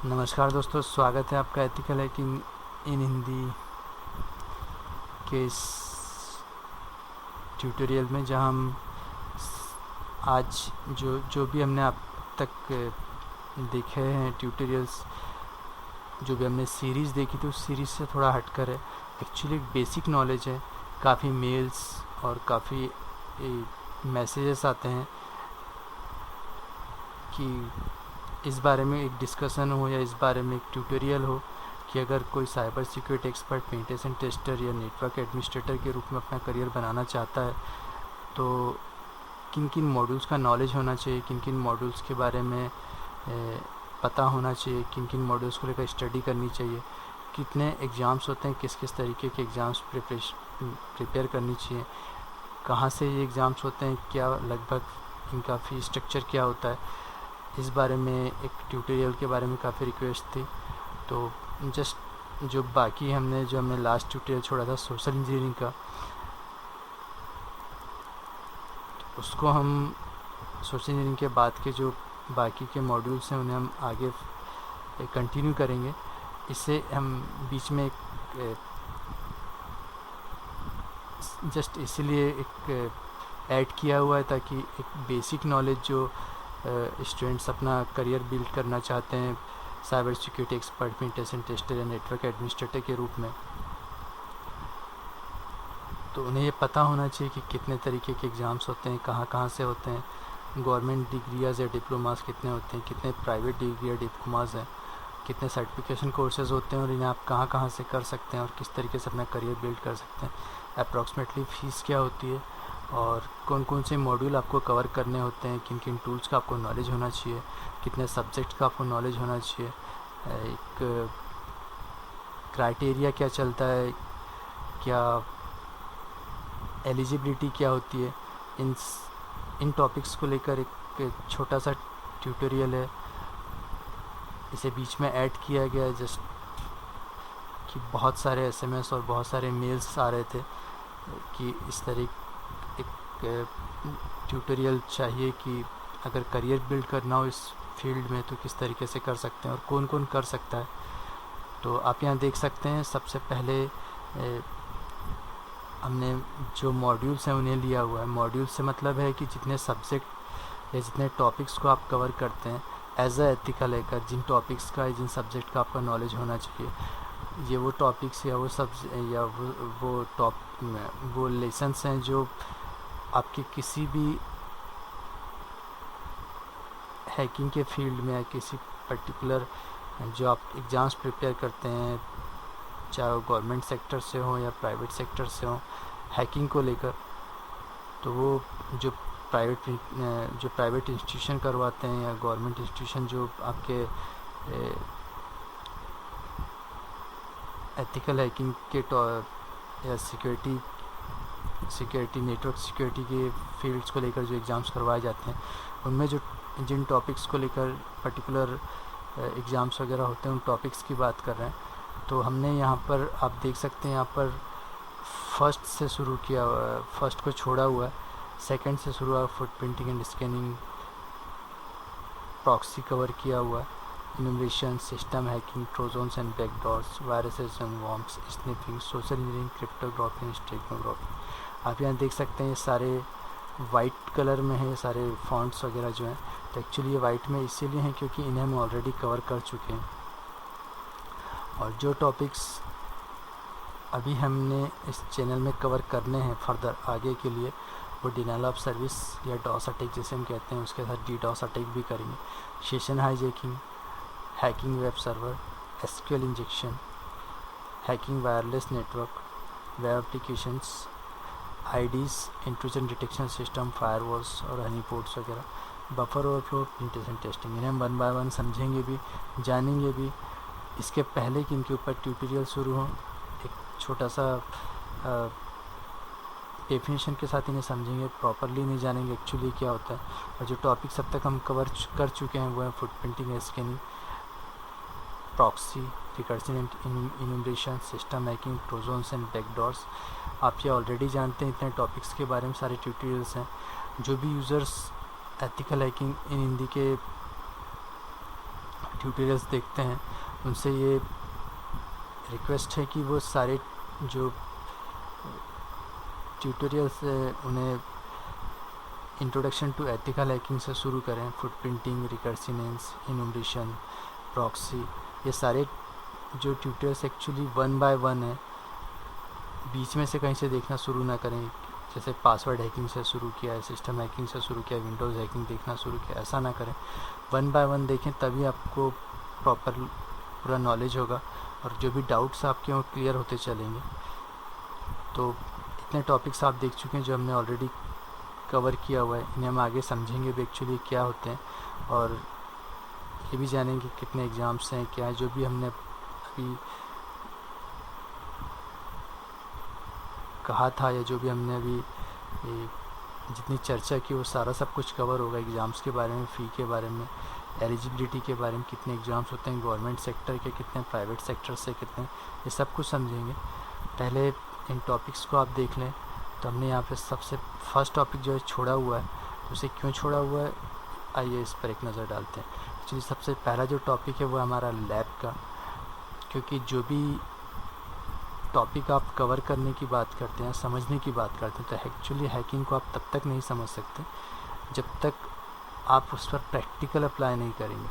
नमस्कार दोस्तों, स्वागत है आपका एथिकल हैकिंग इन हिंदी के इस ट्यूटोरियल में, जहां हम आज जो जो भी हमने अब तक देखे हैं ट्यूटोरियल्स, जो भी हमने सीरीज़ देखी थी उस सीरीज़ से थोड़ा हटकर है। एक्चुअली बेसिक नॉलेज है। काफ़ी मेल्स और काफ़ी मैसेजेस आते हैं कि इस बारे में एक डिस्कशन हो या इस बारे में एक ट्यूटोरियल हो कि अगर कोई cyber security expert, penetration tester या नेटवर्क एडमिनिस्ट्रेटर के रूप में अपना करियर बनाना चाहता है तो किन किन मॉड्यूल्स का नॉलेज होना चाहिए, किन किन मॉड्यूल्स के बारे में पता होना चाहिए, किन किन मॉड्यूल्स को लेकर स्टडी करनी चाहिए, कितने एग्ज़ाम्स होते हैं, किस किस तरीके के एग्ज़ाम्स प्रिपेयर करनी चाहिए, कहाँ से ये एग्ज़ाम्स होते हैं, क्या लगभग इनका फ़ी स्ट्रक्चर क्या होता है। इस बारे में एक ट्यूटोरियल के बारे में काफ़ी रिक्वेस्ट थी, तो जस्ट जो हमने लास्ट ट्यूटोरियल छोड़ा था सोशल इंजीनियरिंग का, तो उसको हम सोशल इंजीनियरिंग के बाद के जो बाकी के मॉड्यूल्स हैं उन्हें हम आगे कंटिन्यू करेंगे। इससे हम बीच में जस्ट इसलिए एक ऐड किया हुआ है ताकि एक बेसिक नॉलेज जो स्टूडेंट्स अपना करियर बिल्ड करना चाहते हैं cyber security expert, penetration tester या नेटवर्क एडमिनिस्ट्रेटर के रूप में, तो उन्हें ये पता होना चाहिए कि कितने तरीके के एग्ज़ाम्स होते हैं, कहाँ कहाँ से होते हैं, गवर्नमेंट डिग्रियाज़ या डिप्लोमास कितने होते हैं, कितने प्राइवेट डिग्री या डिप्लोमास हैं, कितने सर्टिफिकेशन कोर्सेज़ होते हैं और इन्हें आप कहाँ कहाँ से कर सकते हैं और किस तरीके से अपना करियर बिल्ड कर सकते हैं, अप्रॉक्सीमेटली फ़ीस क्या होती है और कौन कौन से मॉड्यूल आपको कवर करने होते हैं, किन किन टूल्स का आपको नॉलेज होना चाहिए, कितने सब्जेक्ट का आपको नॉलेज होना चाहिए, एक क्राइटेरिया क्या चलता है, क्या एलिजिबिलिटी क्या होती है, इन टॉपिक्स को लेकर एक छोटा सा ट्यूटोरियल है। इसे बीच में ऐड किया गया है जस्ट कि बहुत सारे एसएमएस और बहुत सारे मेल्स आ रहे थे कि इस तरह एक ट्यूटोरियल चाहिए कि अगर करियर बिल्ड करना हो इस फील्ड में तो किस तरीके से कर सकते हैं और कौन कौन कर सकता है। तो आप यहाँ देख सकते हैं, सबसे पहले हमने जो मॉड्यूल्स हैं उन्हें लिया हुआ है। मॉड्यूल से मतलब है कि जितने सब्जेक्ट या जितने टॉपिक्स को आप कवर करते हैं एज अ एथिकल हैकर, जिन टॉपिक्स का, जिन सब्जेक्ट का आपका नॉलेज होना चाहिए, ये वो टॉपिक्स या वो लेसन्स हैं जो आपके किसी भी हैकिंग के फील्ड में या किसी पर्टिकुलर जो आप एग्ज़ाम्स प्रिपेयर करते हैं, चाहे वो गवर्नमेंट सेक्टर से हो या प्राइवेट सेक्टर से हो, हैकिंग को लेकर, तो वो जो प्राइवेट इंस्टीट्यूशन करवाते हैं या गवर्नमेंट इंस्टीट्यूशन जो आपके एथिकल हैकिंग के या सिक्योरिटी नेटवर्क सिक्योरिटी के फील्ड्स को लेकर जो एग्ज़ाम्स करवाए जाते हैं, उनमें जो जिन टॉपिक्स को लेकर पर्टिकुलर एग्ज़ाम्स वगैरह होते हैं उन टॉपिक्स की बात कर रहे हैं। तो हमने यहाँ पर आप देख सकते हैं, यहाँ पर फर्स्ट से शुरू किया हुआ है, फर्स्ट को छोड़ा हुआ है, सेकंड से शुरू हुआ, footprinting and scanning, proxy cover किया हुआ है, innovation, system hacking, trojans and backdoors, viruses and worms, sniffing, social engineering, cryptography and steganography. आप यहाँ देख सकते हैं सारे वाइट कलर में है, सारे फॉन्ट्स वगैरह जो हैं। तो एक्चुअली ये वाइट में इसीलिए हैं क्योंकि इन्हें हम ऑलरेडी कवर कर चुके हैं। और जो टॉपिक्स अभी हमने इस चैनल में कवर करने हैं फर्दर आगे के लिए, वो डिनाइल ऑफ सर्विस या डॉस अटैक जिसे हम कहते हैं, उसके साथ डीडॉस अटैक भी करेंगे, session hijacking, hacking web server, SQL injection, hacking wireless network, web applications, IDs, intrusion detection system, firewalls और हनीपोट्स वगैरह, बफर ओवरफ्लो, पेनिट्रेशन टेस्टिंग। इन्हें हम 1 बाय 1 समझेंगे भी, जानेंगे भी। इसके पहले कि इनके ऊपर ट्यूटोरियल शुरू हो, एक छोटा सा डेफिनेशन के साथ इन्हें समझेंगे, प्रॉपरली नहीं जानेंगे एक्चुअली क्या होता है। और जो टॉपिक्स अब तक हम कवर कर चुके हैं वो है footprinting, scanning, proxy, recursive enumeration, system hacking, trojans and backdoors. आप ये ऑलरेडी जानते हैं, इतने टॉपिक्स के बारे में सारे ट्यूटोरियल्स हैं। जो भी यूज़र्स एथिकल हैकिंग इन हिंदी के ट्यूटोरियल्स देखते हैं उनसे ये रिक्वेस्ट है कि वो सारे जो ट्यूटोरियल्स उन्हें इंट्रोडक्शन टू एथिकल हैकिंग से शुरू करें। फुटप्रिंटिंग, रिकर्सिनेंस, इनुमरेशन, प्रॉक्सी, ये सारे जो ट्यूटोरियल्स एक्चुअली 1 बाय 1 है, बीच में से कहीं से देखना शुरू ना करें। जैसे पासवर्ड हैकिंग से शुरू किया है, सिस्टम हैकिंग से शुरू किया, विंडोज़ हैकिंग देखना शुरू किया, ऐसा ना करें। 1 बाय 1 देखें, तभी आपको प्रॉपर पूरा नॉलेज होगा और जो भी डाउट्स आपके वो क्लियर होते चलेंगे। तो इतने टॉपिक्स आप देख चुके हैं जो हमने ऑलरेडी कवर किया हुआ है, इन्हें हम आगे समझेंगे भी एक्चुअली क्या होते हैं, और ये भी जानेंगे कितने एग्ज़ाम्स हैं, क्या है। जो भी हमने अभी कहा था या जो भी हमने अभी जितनी चर्चा की वो सारा सब कुछ कवर होगा। एग्ज़ाम्स के बारे में, फ़ी के बारे में, एलिजिबिलिटी के बारे में, कितने एग्ज़ाम्स होते हैं गवर्नमेंट सेक्टर के, कितने प्राइवेट सेक्टर से, कितने, ये सब कुछ समझेंगे। पहले इन टॉपिक्स को आप देख लें। तो हमने यहाँ पे सबसे फर्स्ट टॉपिक जो है छोड़ा हुआ है, तो उसे क्यों छोड़ा हुआ है आइए इस पर एक नज़र डालते हैं। एक्चुअली सबसे पहला जो टॉपिक है वो हमारा लैब का, क्योंकि जो भी टॉपिक आप कवर करने की बात करते हैं, समझने की बात करते हैं, तो एक्चुअली हैकिंग को आप तब तक नहीं समझ सकते जब तक आप उस पर प्रैक्टिकल अप्लाई नहीं करेंगे।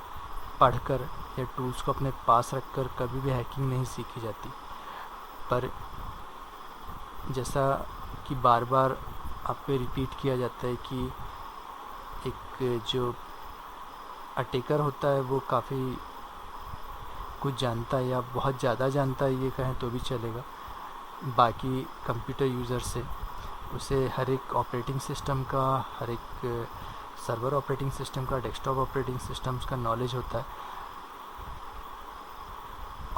पढ़कर या टूल्स को अपने पास रखकर कभी भी हैकिंग नहीं सीखी जाती। पर जैसा कि बार बार आपको रिपीट किया जाता है कि एक जो अटैकर होता है वो काफ़ी कुछ जानता है या बहुत ज़्यादा जानता है, ये कहें तो भी चलेगा, बाकी कंप्यूटर यूज़र से। उसे हर एक ऑपरेटिंग सिस्टम का, हर एक सर्वर ऑपरेटिंग सिस्टम का, डेस्कटॉप ऑपरेटिंग सिस्टम्स का नॉलेज होता है।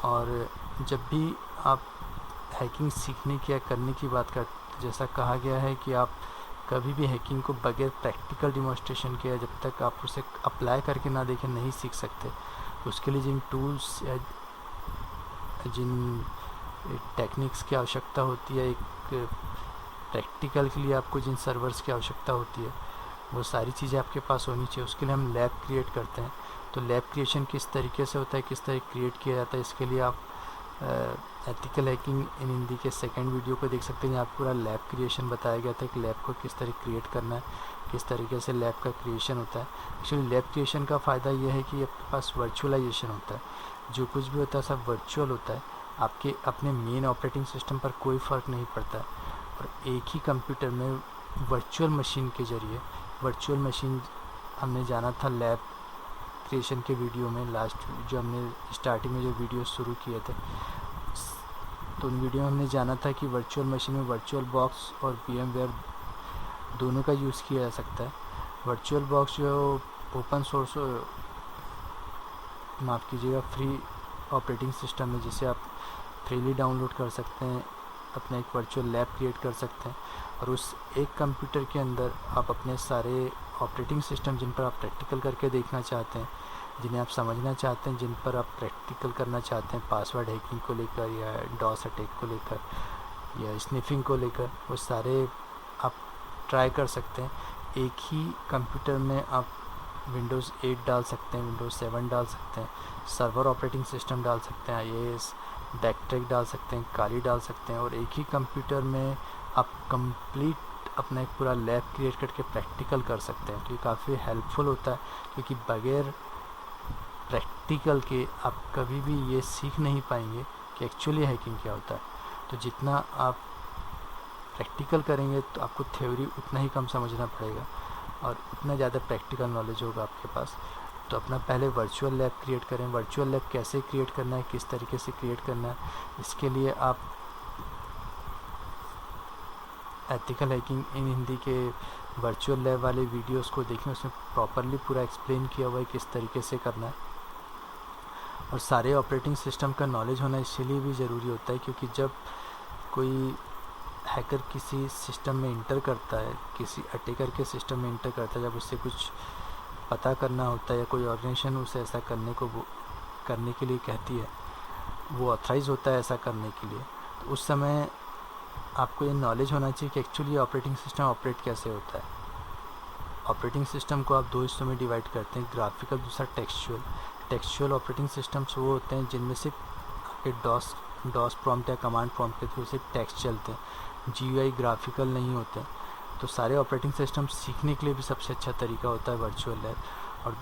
और जब भी आप हैकिंग सीखने की या करने की बात करते, जैसा कहा गया है कि आप कभी भी हैकिंग को बगैर प्रैक्टिकल डिमॉन्स्ट्रेशन के, जब तक आप उसे अप्लाई करके ना देखें, नहीं सीख सकते। उसके लिए जिन टूल्स या जिन टेक्निक्स की आवश्यकता होती है, एक प्रैक्टिकल के लिए आपको जिन सर्वर्स की आवश्यकता होती है, वो सारी चीज़ें आपके पास होनी चाहिए। उसके लिए हम लैब क्रिएट करते हैं। तो लैब क्रिएशन किस तरीके से होता है, किस तरह क्रिएट किया जाता है, इसके लिए आप एथिकल हैकिंग इन हिंदी के सेकंड वीडियो को देख सकते हैं, जहाँ पूरा लैब क्रिएशन बताया गया था कि लैब को किस तरह क्रिएट करना है, किस तरीके से लैब का क्रिएशन होता है। एक्चुअली लैब क्रिएशन का फ़ायदा ये है कि आपके पास वर्चुअलाइजेशन होता है। जो कुछ भी होता है सब वर्चुअल होता है। आपके अपने मेन ऑपरेटिंग सिस्टम पर कोई फ़र्क नहीं पड़ता है। और एक ही कंप्यूटर में वर्चुअल मशीन के ज़रिए, वर्चुअल मशीन हमने जाना था लैब क्रिएशन के वीडियो में, लास्ट जो हमने स्टार्टिंग में जो वीडियो शुरू किए थे, तो उन वीडियो में हमने जाना था कि वर्चुअल मशीन में वर्चुअल बॉक्स और VMware दोनों का यूज़ किया जा सकता है। वर्चुअल बॉक्स जो ओपन सोर्स, माफ़ कीजिएगा, फ्री ऑपरेटिंग सिस्टम है, जिसे आप फ्रीली डाउनलोड कर सकते हैं, अपना एक वर्चुअल लैब क्रिएट कर सकते हैं। और उस एक कंप्यूटर के अंदर आप अपने सारे ऑपरेटिंग सिस्टम जिन पर आप प्रैक्टिकल करके देखना चाहते हैं, जिन्हें आप समझना चाहते हैं, जिन पर आप प्रैक्टिकल करना चाहते हैं, पासवर्ड हैकिंग को लेकर या डॉस अटैक को लेकर या स्निफिंग को लेकर, वो सारे आप ट्राई कर सकते हैं। एक ही कंप्यूटर में आप विंडोज़ 8 डाल सकते हैं, विंडोज़ 7 डाल सकते हैं, सर्वर ऑपरेटिंग सिस्टम डाल सकते हैं, IIS, बैकट्रैक डाल सकते हैं, काली डाल सकते हैं, और एक ही कंप्यूटर में आप कंप्लीट अपना एक पूरा लैब क्रिएट करके प्रैक्टिकल कर सकते हैं। तो ये काफ़ी हेल्पफुल होता है, क्योंकि बगैर प्रैक्टिकल के आप कभी भी ये सीख नहीं पाएंगे कि एक्चुअली हैकिंग क्या होता है। तो जितना आप प्रैक्टिकल करेंगे तो आपको थ्योरी उतना ही कम समझना पड़ेगा और उतना ज़्यादा प्रैक्टिकल नॉलेज होगा आपके पास। तो अपना पहले वर्चुअल लैब क्रिएट करें। वर्चुअल लैब कैसे क्रिएट करना है, किस तरीके से क्रिएट करना है, इसके लिए आप एथिकल हैकिंग इन हिंदी के वर्चुअल लैब वाले वीडियोस को देखें। उसमें प्रॉपरली पूरा एक्सप्लेन किया हुआ है किस तरीके से करना है। और सारे ऑपरेटिंग सिस्टम का नॉलेज होना इसलिए भी ज़रूरी होता है, क्योंकि जब कोई हैकर किसी सिस्टम में इंटर करता है, किसी अटैकर के सिस्टम में इंटर करता है, जब उससे कुछ पता करना होता है या कोई ऑर्गेनाइजेशन उसे ऐसा करने के लिए कहती है, वो ऑथराइज़ होता है ऐसा करने के लिए, तो उस समय आपको ये नॉलेज होना चाहिए कि एक्चुअली ऑपरेटिंग सिस्टम ऑपरेट कैसे होता है। ऑपरेटिंग सिस्टम को आप दो हिस्सों में डिवाइड करते हैं, ग्राफिकल, दूसरा टेक्सचुअल। टेक्सचुअल ऑपरेटिंग सिस्टम्स वो होते हैं जिनमें से आपके डॉस प्रॉम्प्ट या कमांड प्रॉम्प्ट के थ्रू से टेक्स्ट चलते हैं, जीयूआई ग्राफिकल नहीं होते हैं। तो सारे ऑपरेटिंग सिस्टम सीखने के लिए भी सबसे अच्छा तरीका होता है वर्चुअल लैब। और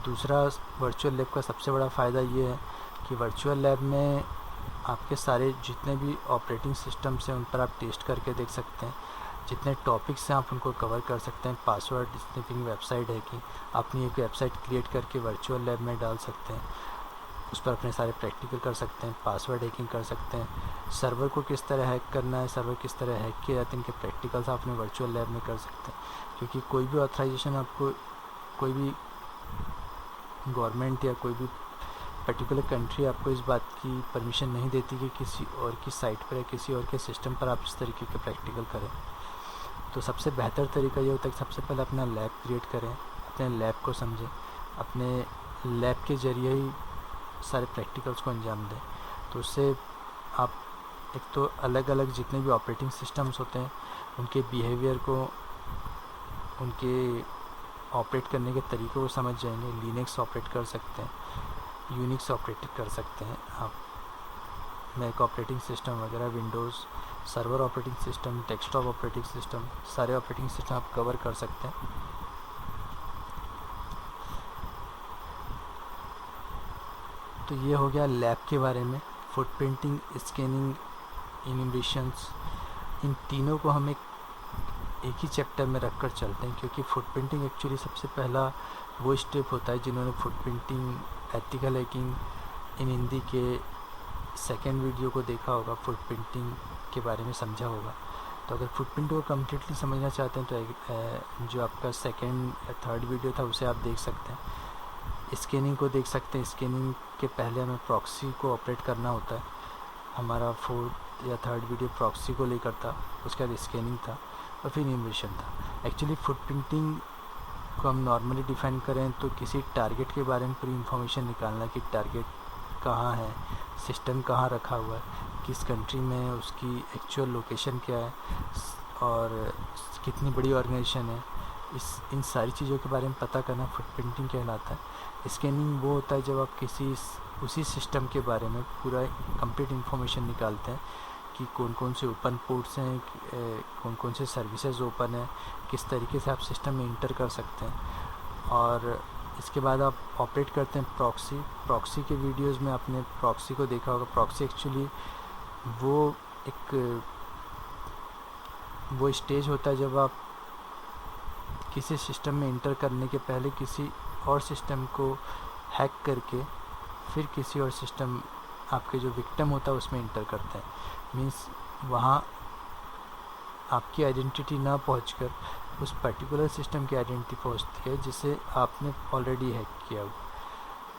दूसरा वर्चुअल लैब का सबसे बड़ा फ़ायदा ये है कि वर्चुअल लैब में आपके सारे जितने भी ऑपरेटिंग सिस्टम्स हैं उन पर आप टेस्ट करके देख सकते हैं, जितने टॉपिक्स हैं आप उनको कवर कर सकते हैं। पासवर्ड स्निफिंग वेबसाइट है कि अपनी एक वेबसाइट क्रिएट करके वर्चुअल लैब में डाल सकते हैं, उस पर अपने सारे प्रैक्टिकल कर सकते हैं, पासवर्ड हैकिंग कर सकते हैं, सर्वर को किस तरह हैक करना है, सर्वर किस तरह हैक किया जाता है, इनके प्रैक्टिकल्स आप अपने वर्चुअल लैब में कर सकते हैं। क्योंकि कोई भी ऑथराइजेशन आपको कोई भी गवर्नमेंट या कोई भी पर्टिकुलर कंट्री आपको इस बात की परमिशन नहीं देती कि किसी और की साइट पर या किसी और के सिस्टम पर आप इस तरीके के प्रैक्टिकल करें। तो सबसे बेहतर तरीका ये होता है कि सबसे पहले अपना लैब क्रिएट करें, अपने लैब को समझें, अपने लैब के ज़रिए ही सारे प्रैक्टिकल्स को अंजाम दें। तो उससे आप एक तो अलग अलग जितने भी ऑपरेटिंग सिस्टम्स होते हैं उनके बिहेवियर को, उनके ऑपरेट करने के तरीक़ों को समझ जाएंगे। लिनक्स ऑपरेट कर सकते हैं, यूनिक्स ऑपरेट कर सकते हैं आप, मैक ऑपरेटिंग सिस्टम वगैरह, Windows server operating system, desktop operating system, सारे ऑपरेटिंग सिस्टम आप कवर कर सकते हैं। तो ये हो गया लैब के बारे में। फुटप्रिंटिंग, स्कैनिंग, इन्यूमरेशंस, इन तीनों को हम एक ही चैप्टर में रख कर चलते हैं, क्योंकि फुटप्रिंटिंग एक्चुअली सबसे पहला वो स्टेप होता है जिन्होंने फुटप्रिंटिंग, एथिकल हैकिंग इन हिंदी के सेकेंड वीडियो को देखा होगा, फुटप्रिंटिंग के बारे में समझा होगा। तो अगर फुटप्रिंट को कम्प्लीटली समझना चाहते हैं तो जो आपका सेकेंड या थर्ड वीडियो था उसे आप देख सकते हैं। स्कैनिंग को देख सकते हैं। स्कैनिंग के पहले हमें प्रॉक्सी को ऑपरेट करना होता है। हमारा फोर्थ या थर्ड वीडियो प्रॉक्सी को लेकर था, उसके बाद स्कैनिंग था और फिर इन्यूमरेशन था। एक्चुअली फुटप्रिंटिंग को हम नॉर्मली डिफाइन करें तो किसी टारगेट के बारे में पूरी इन्फॉर्मेशन निकालना कि टारगेट कहाँ है, सिस्टम कहाँ रखा हुआ है, किस कंट्री में है, उसकी एक्चुअल लोकेशन क्या है और कितनी बड़ी ऑर्गेनाइजेशन है, इन सारी चीज़ों के बारे में पता करना फुटप्रिंटिंग कहलाता है। स्कैनिंग वो होता है जब आप किसी उसी सिस्टम के बारे में पूरा कंप्लीट इन्फॉर्मेशन निकालते हैं कि कौन कौन से ओपन पोर्ट्स हैं, कौन कौन से सर्विसेज ओपन है, किस तरीके से आप सिस्टम में इंटर कर सकते हैं। और इसके बाद आप ऑपरेट करते हैं प्रॉक्सी के वीडियोस में आपने प्रॉक्सी को देखा होगा। प्रॉक्सी एक्चुअली वो स्टेज होता है जब आप किसी सिस्टम में इंटर करने के पहले किसी और सिस्टम को हैक करके फिर किसी और सिस्टम, आपके जो विक्टिम होता है उसमें इंटर करते हैं। मीन्स वहाँ आपकी आइडेंटिटी ना पहुंचकर उस पर्टिकुलर सिस्टम की आइडेंटिटी पहुंचती है जिसे आपने ऑलरेडी हैक किया हुआ।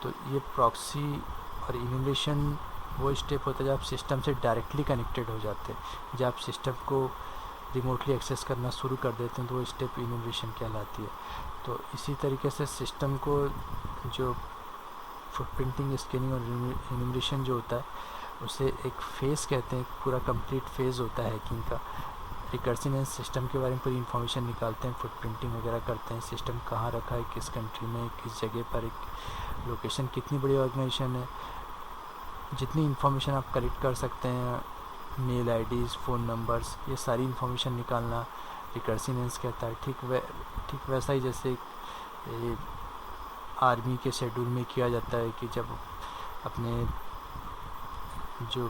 तो ये प्रॉक्सी और इन्यूमरेशन वो स्टेप होता है जब आप सिस्टम से डायरेक्टली कनेक्टेड हो जाते हैं। जब आप सिस्टम को रिमोटली एक्सेस करना शुरू कर देते हैं तो वो स्टेप इन्यूमरेशन कहलाती है। तो इसी तरीके से सिस्टम को जो फुटप्रिंटिंग, स्कैनिंग और इन्यूमरेशन जो होता है उसे एक फेज़ कहते हैं, पूरा कंप्लीट फेज़ होता है हैकिंग का। रिकर्सिव सिस्टम के बारे में पूरी इन्फॉर्मेशन निकालते हैं, फुटप्रिंटिंग वगैरह करते हैं, सिस्टम कहाँ रखा है, किस कंट्री में, किस जगह पर, एक लोकेशन, कितनी बड़ी ऑर्गेनाइजेशन है, जितनी इन्फॉर्मेशन आप कलेक्ट कर सकते हैं, मेल आईडीज़, फ़ोन नंबर्स, ये सारी इन्फॉर्मेशन निकालना रिकर्सिव कहता है। ठीक वैसा ही जैसे आर्मी के शेड्यूल में किया जाता है कि जब अपने जो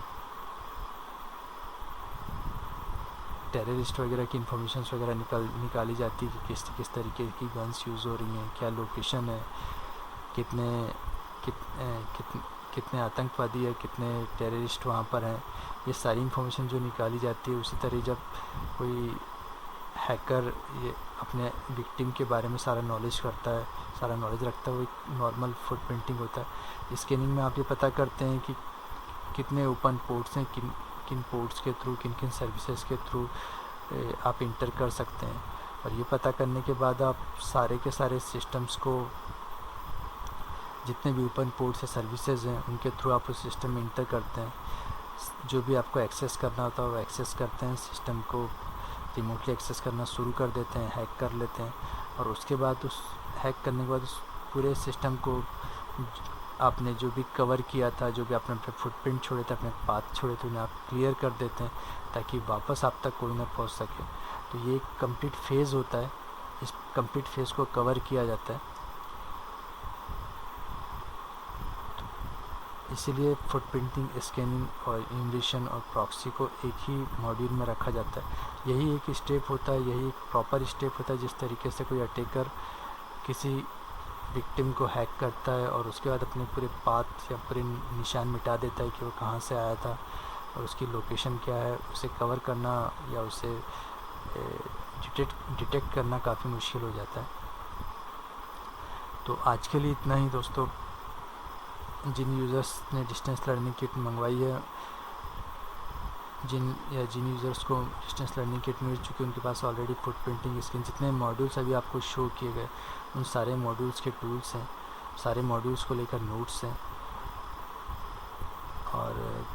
टेररिस्ट वगैरह की इन्फॉर्मेशंस वगैरह निकाली जाती है कि किस तरीके की गन्स यूज़ हो रही हैं, क्या लोकेशन है, कितने आतंकवादी है, कितने टेररिस्ट वहाँ पर हैं, ये सारी इन्फॉर्मेशन जो निकाली जाती है। उसी तरह जब कोई हैकर ये अपने विक्टिम के बारे में सारा नॉलेज करता है, सारा नॉलेज रखता है, वो एक नॉर्मल फुटप्रिंटिंग होता है। स्कैनिंग में आप ये पता करते हैं कि कितने ओपन पोर्ट्स हैं, किन पोर्ट्स के थ्रू, किन सर्विसेज के थ्रू आप इंटर कर सकते हैं। और ये पता करने के बाद आप सारे के सारे सिस्टम्स को, जितने भी ओपन पोर्ट्स या सर्विसेज हैं उनके थ्रू आप उस सिस्टम में इंटर करते हैं। जो भी आपको एक्सेस करना होता है वो एक्सेस करते हैं, सिस्टम को रिमोटली एक्सेस करना शुरू कर देते हैं, हैक कर लेते हैं। और उसके बाद उस हैक करने के बाद उस पूरे सिस्टम को आपने जो भी कवर किया था, जो भी आपने अपने फुटप्रिंट छोड़े थे, अपने पाथ छोड़े थे, उन्हें आप क्लियर कर देते हैं ताकि वापस आप तक कोई ना पहुंच सके। तो ये एक कंप्लीट फेज़ होता है, इस कंप्लीट फेज़ को कवर किया जाता है। इसीलिए फुटप्रिंटिंग, स्कैनिंग और इन्वेशन और प्रॉक्सी को एक ही मॉड्यूल में रखा जाता है। यही एक स्टेप होता है, यही एक प्रॉपर स्टेप होता है जिस तरीके से कोई अटैकर किसी विक्टिम को हैक करता है और उसके बाद अपने पूरे पाथ या पूरे निशान मिटा देता है कि वो कहाँ से आया था और उसकी लोकेशन क्या है। उसे कवर करना या उसे डिटेक्ट करना काफ़ी मुश्किल हो जाता है। तो आज के लिए इतना ही दोस्तों। जिन यूज़र्स ने डिस्टेंस लर्निंग किट मंगवाई है, जिन यूज़र्स को डिस्टेंस लर्निंग किट मिल चुकी है, उनके पास ऑलरेडी फुटप्रिंटिंग स्कैन, जितने मॉड्यूल्स अभी आपको शो किए गए उन सारे मॉड्यूल्स के टूल्स हैं, सारे मॉड्यूल्स को लेकर नोट्स हैं। और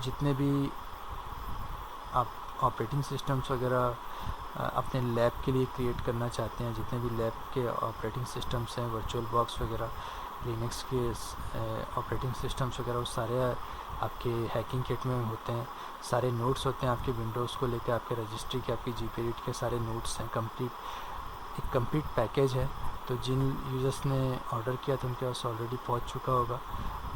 जितने भी आप ऑपरेटिंग सिस्टम्स वगैरह अपने लैब के लिए क्रिएट करना चाहते हैं, जितने भी लैब के ऑपरेटिंग सिस्टम्स हैं, वर्चुअल बॉक्स वगैरह, लिनक्स के ऑपरेटिंग सिस्टम्स वगैरह, वो सारे आपके हैकिंग किट में होते हैं। सारे नोट्स होते हैं आपके विंडोज़ को लेकर, आपके रजिस्ट्री के, आपकी GPU के सारे नोट्स हैं। एक कंप्लीट पैकेज है। तो जिन यूज़र्स ने ऑर्डर किया था उनके पास ऑलरेडी पहुंच चुका होगा।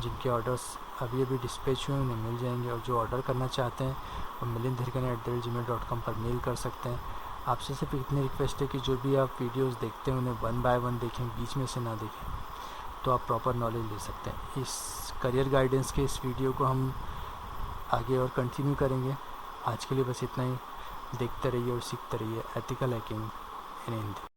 जिनके ऑर्डर्स अभी डिस्पैच हुए उन्हें मिल जाएंगे, और जो ऑर्डर करना चाहते हैं वो milind@gmail.com पर मेल कर सकते हैं। आपसे सिर्फ इतनी रिक्वेस्ट है कि जो भी आप वीडियोस देखते हैं उन्हें 1 बाय 1 देखें, बीच में से ना देखें, तो आप प्रॉपर नॉलेज ले सकते हैं। इस करियर गाइडेंस के इस वीडियो को हम आगे और कंटिन्यू करेंगे। आज के लिए बस इतना ही। देखते रहिए और सीखते रहिए एथिकल हैकिंग इन हिंदी।